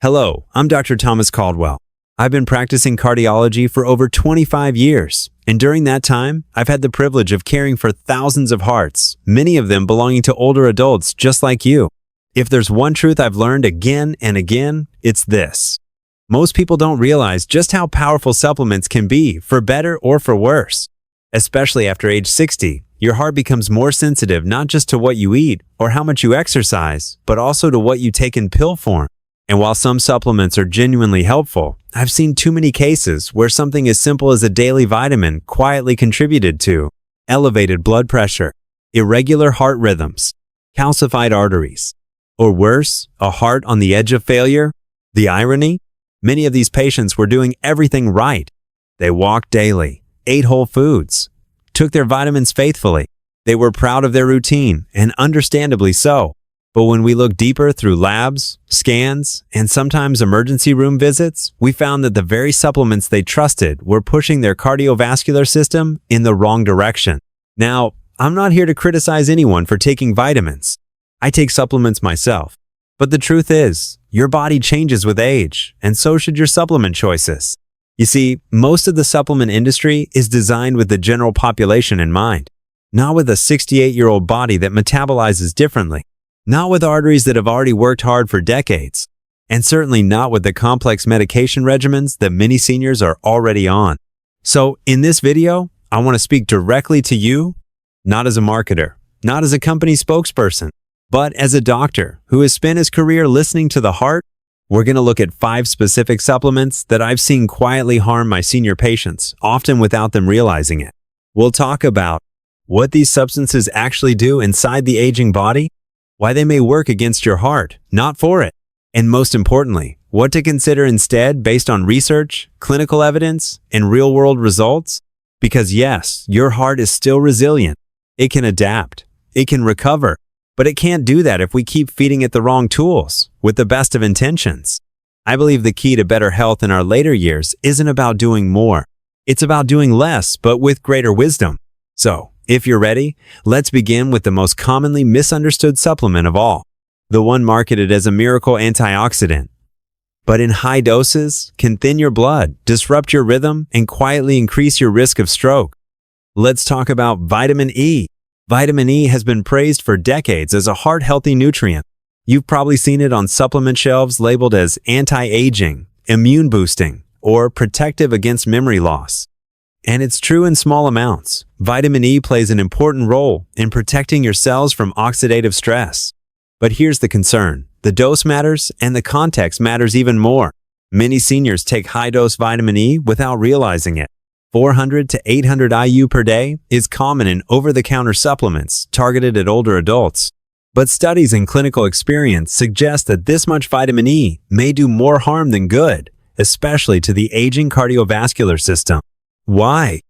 Hello, I'm Dr. Thomas Caldwell. I've been practicing cardiology for over 25 years, and during that time, I've had the privilege of caring for thousands of hearts, many of them belonging to older adults just like you. If there's one truth I've learned again and again, it's this. Most people don't realize just how powerful supplements can be, for better or for worse. Especially after age 60, your heart becomes more sensitive not just to what you eat or how much you exercise, but also to what you take in pill form. And while some supplements are genuinely helpful, I've seen too many cases where something as simple as a daily vitamin quietly contributed to elevated blood pressure, irregular heart rhythms, calcified arteries, or worse, a heart on the edge of failure. The irony? Many of these patients were doing everything right. They walked daily, ate whole foods, took their vitamins faithfully. They were proud of their routine, and understandably so. But when we look deeper through labs, scans, and sometimes emergency room visits, we found that the very supplements they trusted were pushing their cardiovascular system in the wrong direction. Now, I'm not here to criticize anyone for taking vitamins. I take supplements myself. But the truth is, your body changes with age, and so should your supplement choices. You see, most of the supplement industry is designed with the general population in mind, not with a 68-year-old body that metabolizes differently. Not with arteries that have already worked hard for decades, and certainly not with the complex medication regimens that many seniors are already on. So in this video, I want to speak directly to you, not as a marketer, not as a company spokesperson, but as a doctor who has spent his career listening to the heart. We're going to look at 5 specific supplements that I've seen quietly harm my senior patients, often without them realizing it. We'll talk about what these substances actually do inside the aging body, why they may work against your heart, not for it, and most importantly, what to consider instead based on research, clinical evidence, and real-world results. Because yes, your heart is still resilient. It can adapt, it can recover, but it can't do that if we keep feeding it the wrong tools, with the best of intentions. I believe the key to better health in our later years isn't about doing more. It's about doing less, but with greater wisdom. So, if you're ready, let's begin with the most commonly misunderstood supplement of all, the one marketed as a miracle antioxidant, but in high doses can thin your blood, disrupt your rhythm, and quietly increase your risk of stroke. Let's talk about vitamin E. Vitamin E has been praised for decades as a heart-healthy nutrient. You've probably seen it on supplement shelves labeled as anti-aging, immune-boosting, or protective against memory loss. And it's true in small amounts. Vitamin E plays an important role in protecting your cells from oxidative stress. But here's the concern. The dose matters, and the context matters even more. Many seniors take high-dose vitamin E without realizing it. 400 to 800 IU per day is common in over-the-counter supplements targeted at older adults. But studies and clinical experience suggest that this much vitamin E may do more harm than good, especially to the aging cardiovascular system. Why?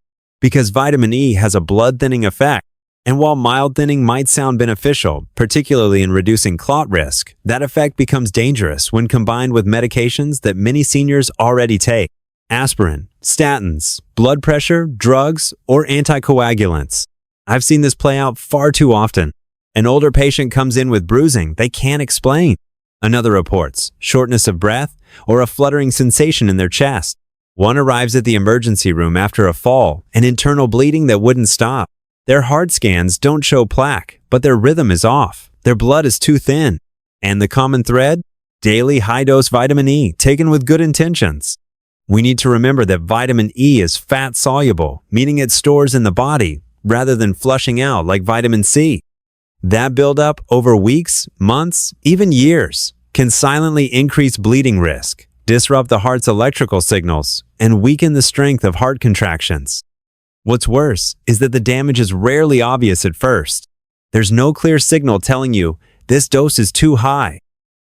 Because vitamin E has a blood-thinning effect, and while mild thinning might sound beneficial, particularly in reducing clot risk, that effect becomes dangerous when combined with medications that many seniors already take: aspirin, statins, blood pressure, drugs, or anticoagulants. I've seen this play out far too often. An older patient comes in with bruising they can't explain. Another reports shortness of breath or a fluttering sensation in their chest. One arrives at the emergency room after a fall and internal bleeding that wouldn't stop. Their heart scans don't show plaque, but their rhythm is off. Their blood is too thin. And the common thread? Daily high-dose vitamin E taken with good intentions. We need to remember that vitamin E is fat-soluble, meaning it stores in the body rather than flushing out like vitamin C. That buildup over weeks, months, even years can silently increase bleeding risk, disrupt the heart's electrical signals, and weaken the strength of heart contractions. What's worse is that the damage is rarely obvious at first. There's no clear signal telling you this dose is too high.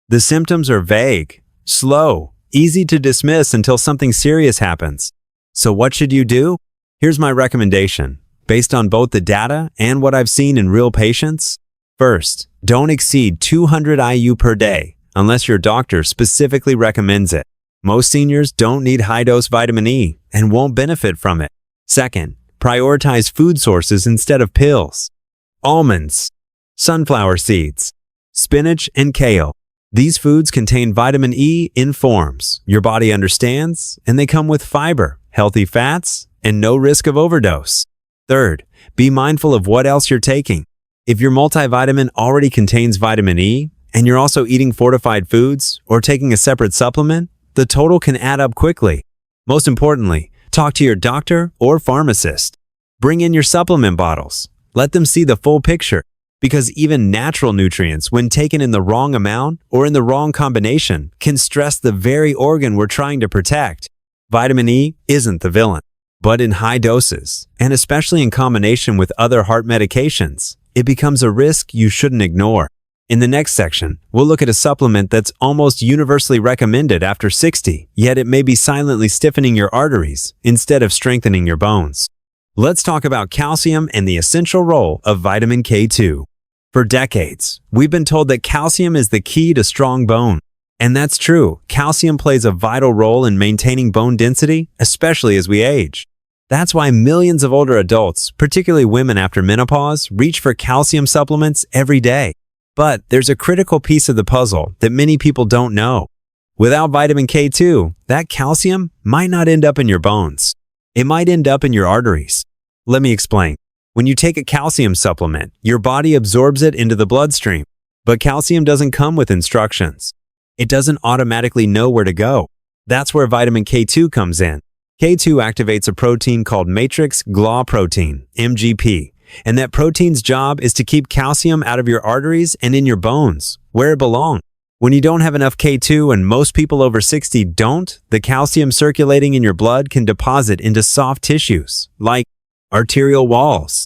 The symptoms are vague, slow, easy to dismiss until something serious happens. So what should you do? Here's my recommendation, based on both the data and what I've seen in real patients. First, don't exceed 200 IU per day unless your doctor specifically recommends it. Most seniors don't need high-dose vitamin E and won't benefit from it. Second, prioritize food sources instead of pills. Almonds, sunflower seeds, spinach, and kale. These foods contain vitamin E in forms your body understands, and they come with fiber, healthy fats, and no risk of overdose. Third, be mindful of what else you're taking. If your multivitamin already contains vitamin E, and you're also eating fortified foods or taking a separate supplement, the total can add up quickly. Most importantly, talk to your doctor or pharmacist. Bring in your supplement bottles. Let them see the full picture, because even natural nutrients, when taken in the wrong amount or in the wrong combination, can stress the very organ we're trying to protect. Vitamin E isn't the villain, but in high doses, and especially in combination with other heart medications, it becomes a risk you shouldn't ignore. In the next section, we'll look at a supplement that's almost universally recommended after 60, yet it may be silently stiffening your arteries instead of strengthening your bones. Let's talk about calcium and the essential role of vitamin K2. For decades, we've been told that calcium is the key to strong bone. And that's true. Calcium plays a vital role in maintaining bone density, especially as we age. That's why millions of older adults, particularly women after menopause, reach for calcium supplements every day. But there's a critical piece of the puzzle that many people don't know. Without vitamin K2, that calcium might not end up in your bones. It might end up in your arteries. Let me explain. When you take a calcium supplement, your body absorbs it into the bloodstream. But calcium doesn't come with instructions. It doesn't automatically know where to go. That's where vitamin K2 comes in. K2 activates a protein called matrix GLA protein, MGP, and that protein's job is to keep calcium out of your arteries and in your bones, where it belongs. When you don't have enough K2, and most people over 60 don't, the calcium circulating in your blood can deposit into soft tissues, like arterial walls,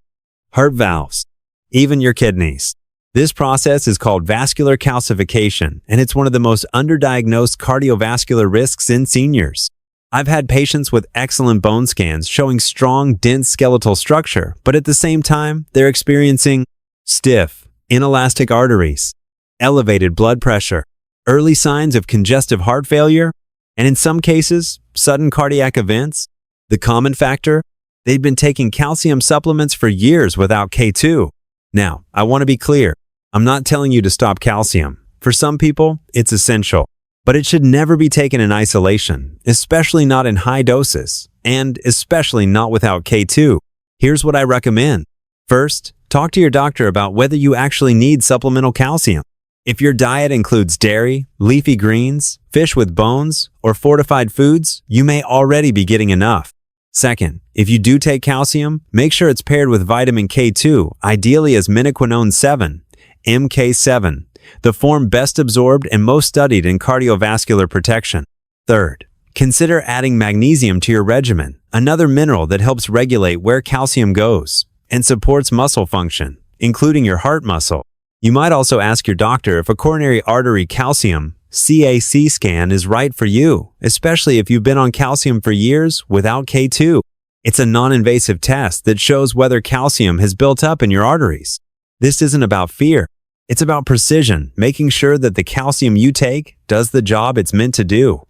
heart valves, even your kidneys. This process is called vascular calcification, and it's one of the most underdiagnosed cardiovascular risks in seniors. I've had patients with excellent bone scans showing strong, dense skeletal structure, but at the same time, they're experiencing stiff, inelastic arteries, elevated blood pressure, early signs of congestive heart failure, and in some cases, sudden cardiac events. The common factor? They'd been taking calcium supplements for years without K2. Now, I want to be clear. I'm not telling you to stop calcium. For some people, it's essential. But it should never be taken in isolation, especially not in high doses, and especially not without K2. Here's what I recommend. First, talk to your doctor about whether you actually need supplemental calcium. If your diet includes dairy, leafy greens, fish with bones, or fortified foods, you may already be getting enough. Second, if you do take calcium, make sure it's paired with vitamin K2, ideally as minoquinone 7, MK7, the form best absorbed and most studied in cardiovascular protection. Third, consider adding magnesium to your regimen, another mineral that helps regulate where calcium goes and supports muscle function, including your heart muscle. You might also ask your doctor if a coronary artery calcium CAC scan is right for you, especially if you've been on calcium for years without K2. It's a non-invasive test that shows whether calcium has built up in your arteries. This isn't about fear. It's about precision, making sure that the calcium you take does the job it's meant to do,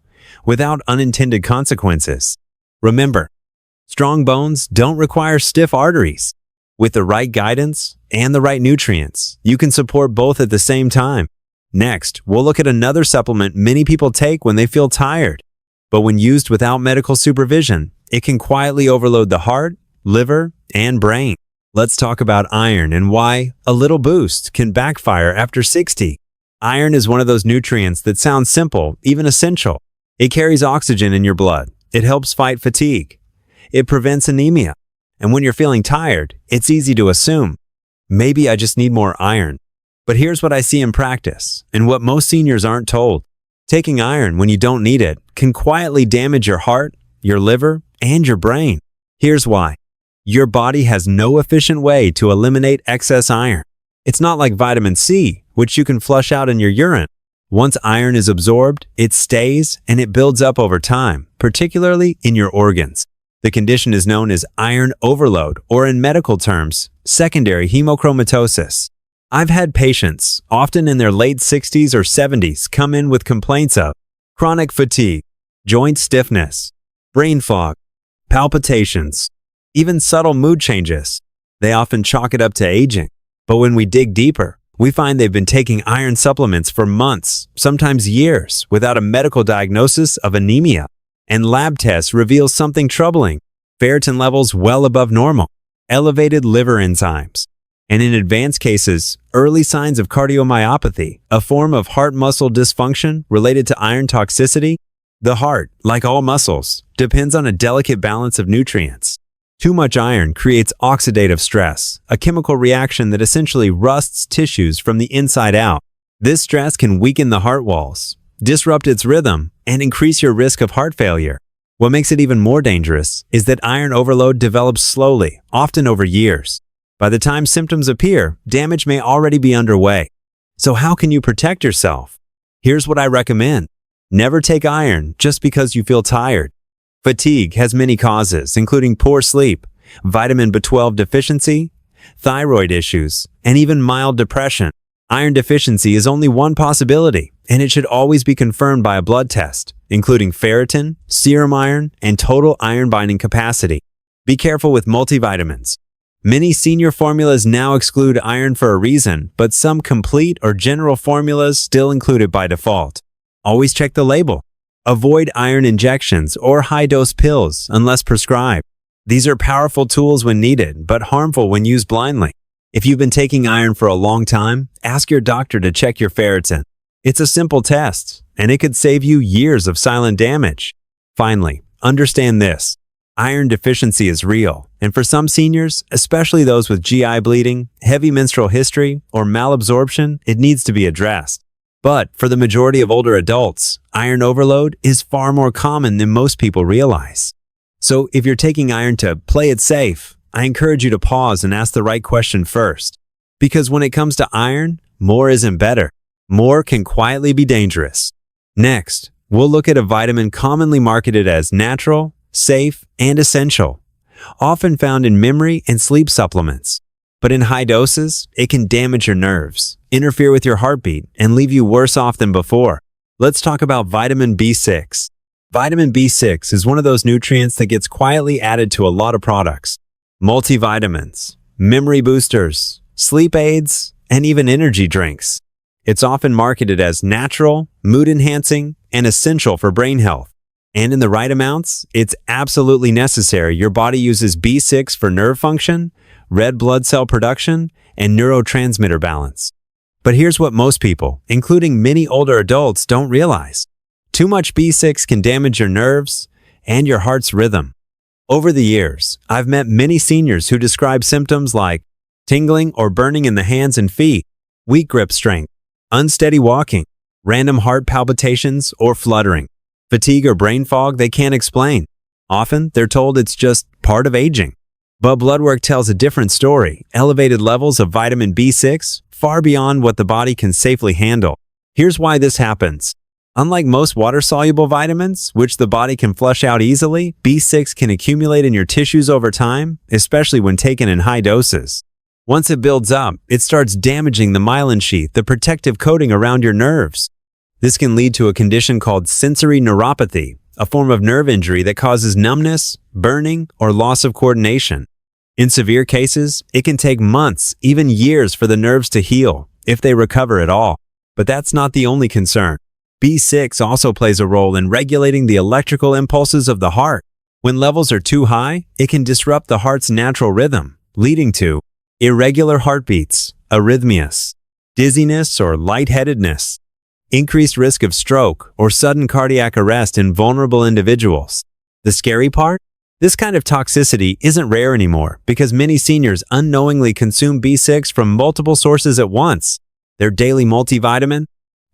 without unintended consequences. Remember, strong bones don't require stiff arteries. With the right guidance and the right nutrients, you can support both at the same time. Next, we'll look at another supplement many people take when they feel tired. But when used without medical supervision, it can quietly overload the heart, liver, and brain. Let's talk about iron and why a little boost can backfire after 60. Iron is one of those nutrients that sounds simple, even essential. It carries oxygen in your blood. It helps fight fatigue. It prevents anemia. And when you're feeling tired, it's easy to assume, maybe I just need more iron. But here's what I see in practice, and what most seniors aren't told. Taking iron when you don't need it can quietly damage your heart, your liver, and your brain. Here's why. Your body has no efficient way to eliminate excess iron. It's not like vitamin C, which you can flush out in your urine. Once iron is absorbed, it stays and it builds up over time, particularly in your organs. The condition is known as iron overload, or in medical terms, secondary hemochromatosis. I've had patients, often in their late 60s or 70s, come in with complaints of chronic fatigue, joint stiffness, brain fog, palpitations, even subtle mood changes. They often chalk it up to aging. But when we dig deeper, We find they've been taking iron supplements for months, sometimes years, without a medical diagnosis of anemia. And lab tests reveal something troubling: ferritin levels well above normal, elevated liver enzymes, and in advanced cases, early signs of cardiomyopathy, a form of heart muscle dysfunction related to iron toxicity. The heart, like all muscles, depends on a delicate balance of nutrients. Too much iron creates oxidative stress, a chemical reaction that essentially rusts tissues from the inside out. This stress can weaken the heart walls, disrupt its rhythm, and increase your risk of heart failure. What makes it even more dangerous is that iron overload develops slowly, often over years. By the time symptoms appear, damage may already be underway. So how can you protect yourself? Here's what I recommend. Never take iron just because you feel tired. Fatigue has many causes, including poor sleep, vitamin B12 deficiency, thyroid issues, and even mild depression. Iron deficiency is only one possibility, and it should always be confirmed by a blood test, including ferritin, serum iron, and total iron binding capacity. Be careful with multivitamins. Many senior formulas now exclude iron for a reason, but some complete or general formulas still include it by default. Always check the label. Avoid iron injections or high-dose pills unless prescribed. These are powerful tools when needed, but harmful when used blindly. If you've been taking iron for a long time, ask your doctor to check your ferritin. It's a simple test, and it could save you years of silent damage. Finally, understand this. Iron deficiency is real, and for some seniors, especially those with GI bleeding, heavy menstrual history, or malabsorption, it needs to be addressed. But for the majority of older adults, iron overload is far more common than most people realize. So if you're taking iron to play it safe, I encourage you to pause and ask the right question first. Because when it comes to iron, more isn't better. More can quietly be dangerous. Next, we'll look at a vitamin commonly marketed as natural, safe, and essential, often found in memory and sleep supplements. But in high doses, it can damage your nerves, interfere with your heartbeat, and leave you worse off than before. Let's talk about vitamin B6. Vitamin B6 is one of those nutrients that gets quietly added to a lot of products. Multivitamins, memory boosters, sleep aids, and even energy drinks. It's often marketed as natural, mood-enhancing, and essential for brain health. And in the right amounts, it's absolutely necessary. Your body uses B6 for nerve function, red blood cell production, and neurotransmitter balance. But here's what most people, including many older adults, don't realize. Too much B6 can damage your nerves and your heart's rhythm. Over the years, I've met many seniors who describe symptoms like tingling or burning in the hands and feet, weak grip strength, unsteady walking, random heart palpitations or fluttering, fatigue or brain fog they can't explain. Often, they're told it's just part of aging. But blood work tells a different story: elevated levels of vitamin B6 far beyond what the body can safely handle. Here's why this happens. Unlike most water-soluble vitamins, which the body can flush out easily, B6 can accumulate in your tissues over time, especially when taken in high doses. Once it builds up, it starts damaging the myelin sheath, the protective coating around your nerves. This can lead to a condition called sensory neuropathy, a form of nerve injury that causes numbness, burning, or loss of coordination. In severe cases, it can take months, even years, for the nerves to heal, if they recover at all. But that's not the only concern. B6 also plays a role in regulating the electrical impulses of the heart. When levels are too high, it can disrupt the heart's natural rhythm, leading to irregular heartbeats, arrhythmias, dizziness or lightheadedness, increased risk of stroke or sudden cardiac arrest in vulnerable individuals. The scary part? This kind of toxicity isn't rare anymore because many seniors unknowingly consume B6 from multiple sources at once. Their daily multivitamin,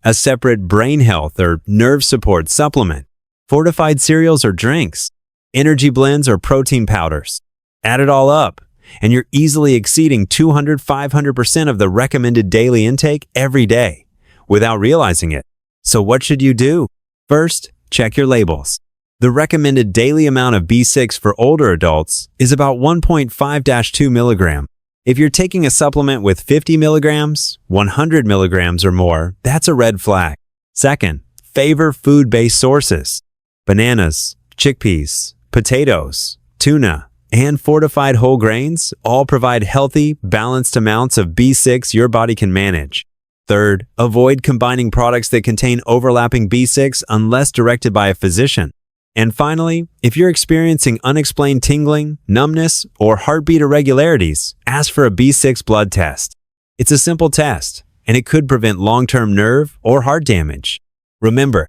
a separate brain health or nerve support supplement, fortified cereals or drinks, energy blends or protein powders. Add it all up, and you're easily exceeding 200–500% of the recommended daily intake every day without realizing it. So what should you do? First, check your labels. The recommended daily amount of B6 for older adults is about 1.5–2 milligram. If you're taking a supplement with 50 milligrams, 100 milligrams or more, that's a red flag. Second, favor food-based sources. Bananas, chickpeas, potatoes, tuna, and fortified whole grains all provide healthy, balanced amounts of B6 your body can manage. Third, avoid combining products that contain overlapping B6 unless directed by a physician. And finally, if you're experiencing unexplained tingling, numbness, or heartbeat irregularities, ask for a B6 blood test. It's a simple test, and it could prevent long-term nerve or heart damage. Remember,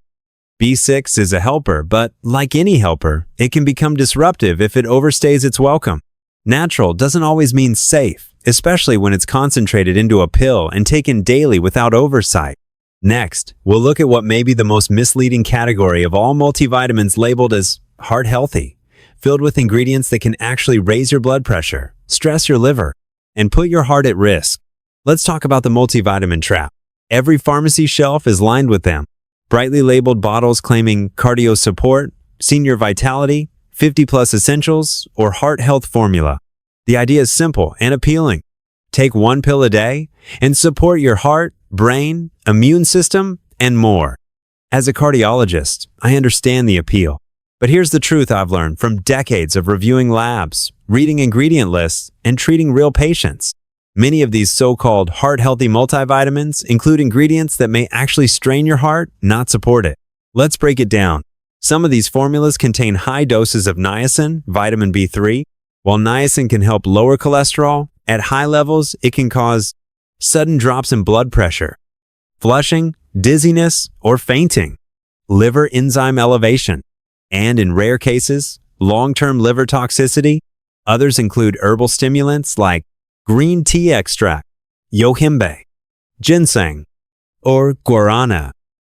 B6 is a helper, but like any helper, it can become disruptive if it overstays its welcome. Natural doesn't always mean safe, especially when it's concentrated into a pill and taken daily without oversight. Next, we'll look at what may be the most misleading category of all multivitamins labeled as heart healthy, filled with ingredients that can actually raise your blood pressure, stress your liver, and put your heart at risk. Let's talk about the multivitamin trap. Every pharmacy shelf is lined with them. Brightly labeled bottles claiming cardio support, senior vitality, 50+ essentials, or heart health formula. The idea is simple and appealing. Take one pill a day and support your heart, brain, immune system, and more. As a cardiologist, I understand the appeal. But here's the truth I've learned from decades of reviewing labs, reading ingredient lists, and treating real patients. Many of these so-called heart-healthy multivitamins include ingredients that may actually strain your heart, not support it. Let's break it down. Some of these formulas contain high doses of niacin, vitamin B3. While niacin can help lower cholesterol, at high levels it can cause sudden drops in blood pressure, flushing, dizziness, or fainting, liver enzyme elevation, and in rare cases, long-term liver toxicity. Others include herbal stimulants like green tea extract, yohimbe, ginseng, or guarana.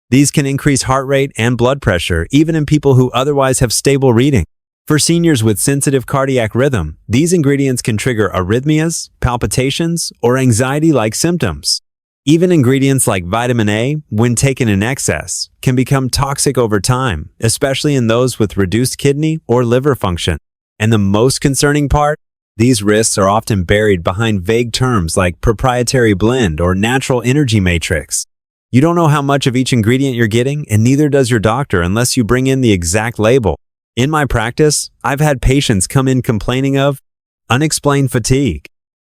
These can increase heart rate and blood pressure even in people who otherwise have stable reading. For seniors with sensitive cardiac rhythm, these ingredients can trigger arrhythmias, palpitations, or anxiety-like symptoms. Even ingredients like vitamin A, when taken in excess, can become toxic over time, especially in those with reduced kidney or liver function. And the most concerning part? These risks are often buried behind vague terms like proprietary blend or natural energy matrix. You don't know how much of each ingredient you're getting, and neither does your doctor unless you bring in the exact label. In my practice, I've had patients come in complaining of unexplained fatigue,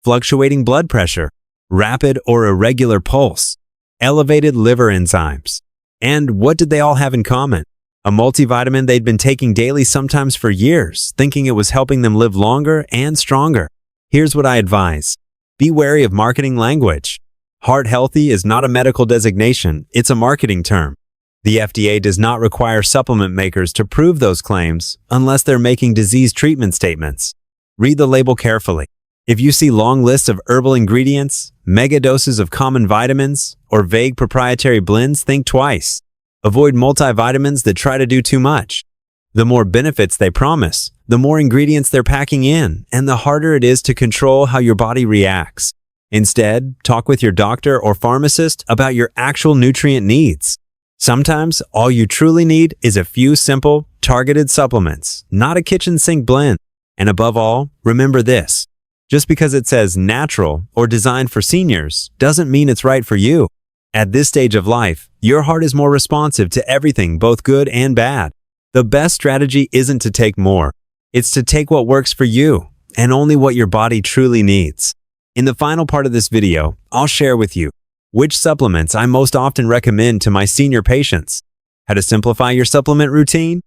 fluctuating blood pressure, rapid or irregular pulse, elevated liver enzymes. And what did they all have in common? A multivitamin they'd been taking daily, sometimes for years, thinking it was helping them live longer and stronger. Here's what I advise. Be wary of marketing language. Heart healthy is not a medical designation, it's a marketing term. The FDA does not require supplement makers to prove those claims unless they're making disease treatment statements. Read the label carefully. If you see long lists of herbal ingredients, mega doses of common vitamins, or vague proprietary blends, think twice. Avoid multivitamins that try to do too much. The more benefits they promise, the more ingredients they're packing in, and the harder it is to control how your body reacts. Instead, talk with your doctor or pharmacist about your actual nutrient needs. Sometimes, all you truly need is a few simple, targeted supplements, not a kitchen sink blend. And above all, remember this. Just because it says natural or designed for seniors doesn't mean it's right for you. At this stage of life, your heart is more responsive to everything, both good and bad. The best strategy isn't to take more. It's to take what works for you and only what your body truly needs. In the final part of this video, I'll share with you which supplements I most often recommend to my senior patients, how to simplify your supplement routine,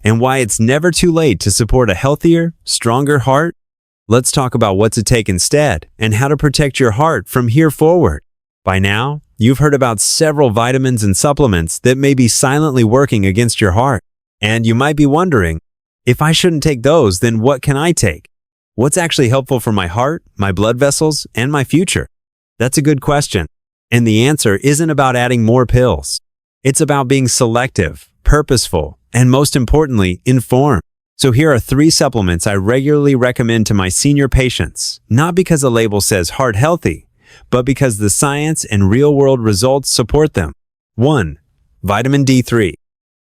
and why it's never too late to support a healthier, stronger heart. Let's talk about what to take instead and how to protect your heart from here forward. By now, you've heard about several vitamins and supplements that may be silently working against your heart. And you might be wondering, if I shouldn't take those, then what can I take? What's actually helpful for my heart, my blood vessels, and my future? That's a good question. And the answer isn't about adding more pills. It's about being selective, purposeful, and most importantly, informed. So here are 3 supplements I regularly recommend to my senior patients, not because a label says heart healthy, but because the science and real-world results support them. 1. Vitamin D3.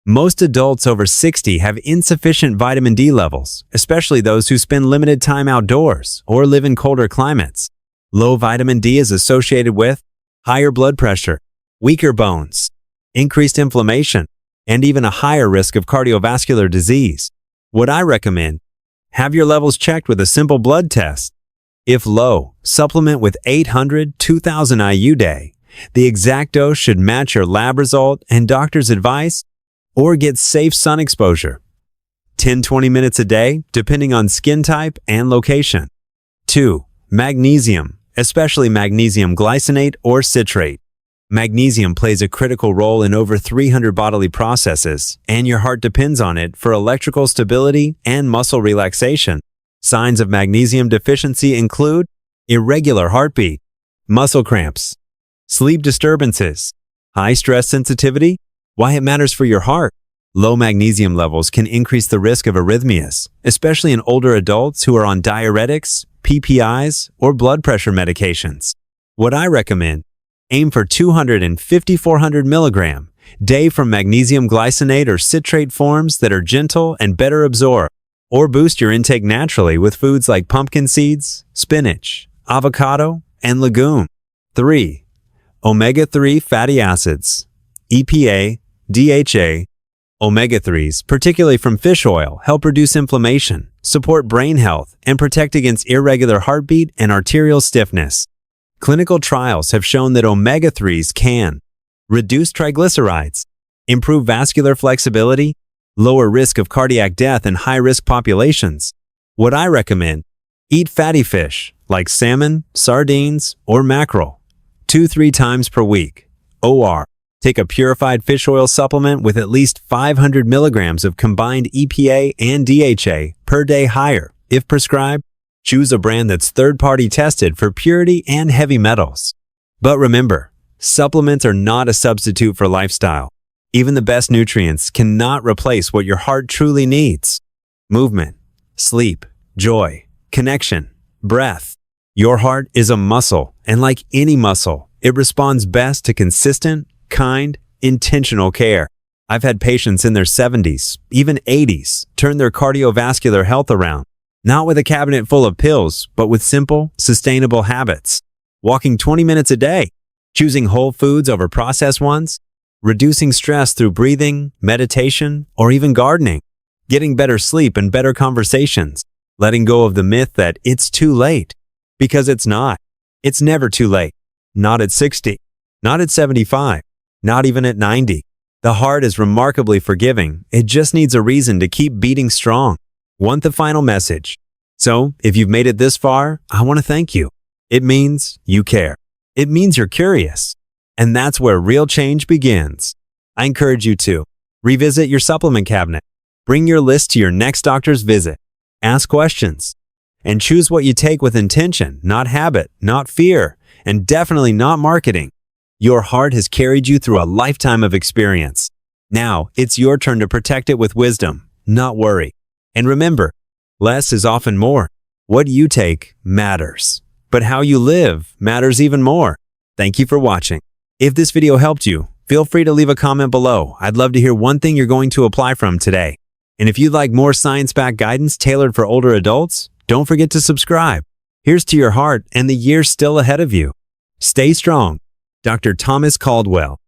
Most adults over 60 have insufficient vitamin D levels, especially those who spend limited time outdoors or live in colder climates. Low vitamin D is associated with higher blood pressure, weaker bones, increased inflammation, and even a higher risk of cardiovascular disease. What I recommend: Have your levels checked with a simple blood test. If low, supplement with 800-2000 IU day. The exact dose should match your lab result and doctor's advice, or get safe sun exposure. 10-20 minutes a day, depending on skin type and location. 2. Magnesium, especially magnesium glycinate or citrate. Magnesium plays a critical role in over 300 bodily processes, and your heart depends on it for electrical stability and muscle relaxation. Signs of magnesium deficiency include irregular heartbeat, muscle cramps, sleep disturbances, high stress sensitivity. Why it matters for your heart. Low magnesium levels can increase the risk of arrhythmias, especially in older adults who are on diuretics, PPIs, or blood pressure medications. What I recommend: aim for 250-400 milligram day from magnesium glycinate or citrate forms that are gentle and better absorbed, or boost your intake naturally with foods like pumpkin seeds, spinach, avocado, and legume. 3. Omega-3 fatty acids, EPA, DHA. Omega-3s, particularly from fish oil, help reduce inflammation, support brain health, and protect against irregular heartbeat and arterial stiffness. Clinical trials have shown that omega-3s can reduce triglycerides, improve vascular flexibility, lower risk of cardiac death in high-risk populations. What I recommend: eat fatty fish like salmon, sardines, or mackerel 2-3 times per week. OR. Take a purified fish oil supplement with at least 500 milligrams of combined EPA and DHA per day higher. If prescribed, choose a brand that's third-party tested for purity and heavy metals. But remember, supplements are not a substitute for lifestyle. Even the best nutrients cannot replace what your heart truly needs: movement, sleep, joy, connection, breath. Your heart is a muscle, and like any muscle, it responds best to consistent, kind, intentional care. I've had patients in their 70s, even 80s, turn their cardiovascular health around, not with a cabinet full of pills, but with simple, sustainable habits. Walking 20 minutes a day, choosing whole foods over processed ones, reducing stress through breathing, meditation, or even gardening, getting better sleep and better conversations, letting go of the myth that it's too late. Because it's not. It's never too late. Not at 60, not at 75. Not even at 90. The heart is remarkably forgiving. It just needs a reason to keep beating strong. Want the final message? So, if you've made it this far, I want to thank you. It means you care. It means you're curious. And that's where real change begins. I encourage you to revisit your supplement cabinet. Bring your list to your next doctor's visit. Ask questions. And choose what you take with intention, not habit, not fear, and definitely not marketing. Your heart has carried you through a lifetime of experience. Now, it's your turn to protect it with wisdom, not worry. And remember, less is often more. What you take matters, but how you live matters even more. Thank you for watching. If this video helped you, feel free to leave a comment below. I'd love to hear one thing you're going to apply from today. And if you'd like more science-backed guidance tailored for older adults, don't forget to subscribe. Here's to your heart and the years still ahead of you. Stay strong. Dr. Thomas Caldwell.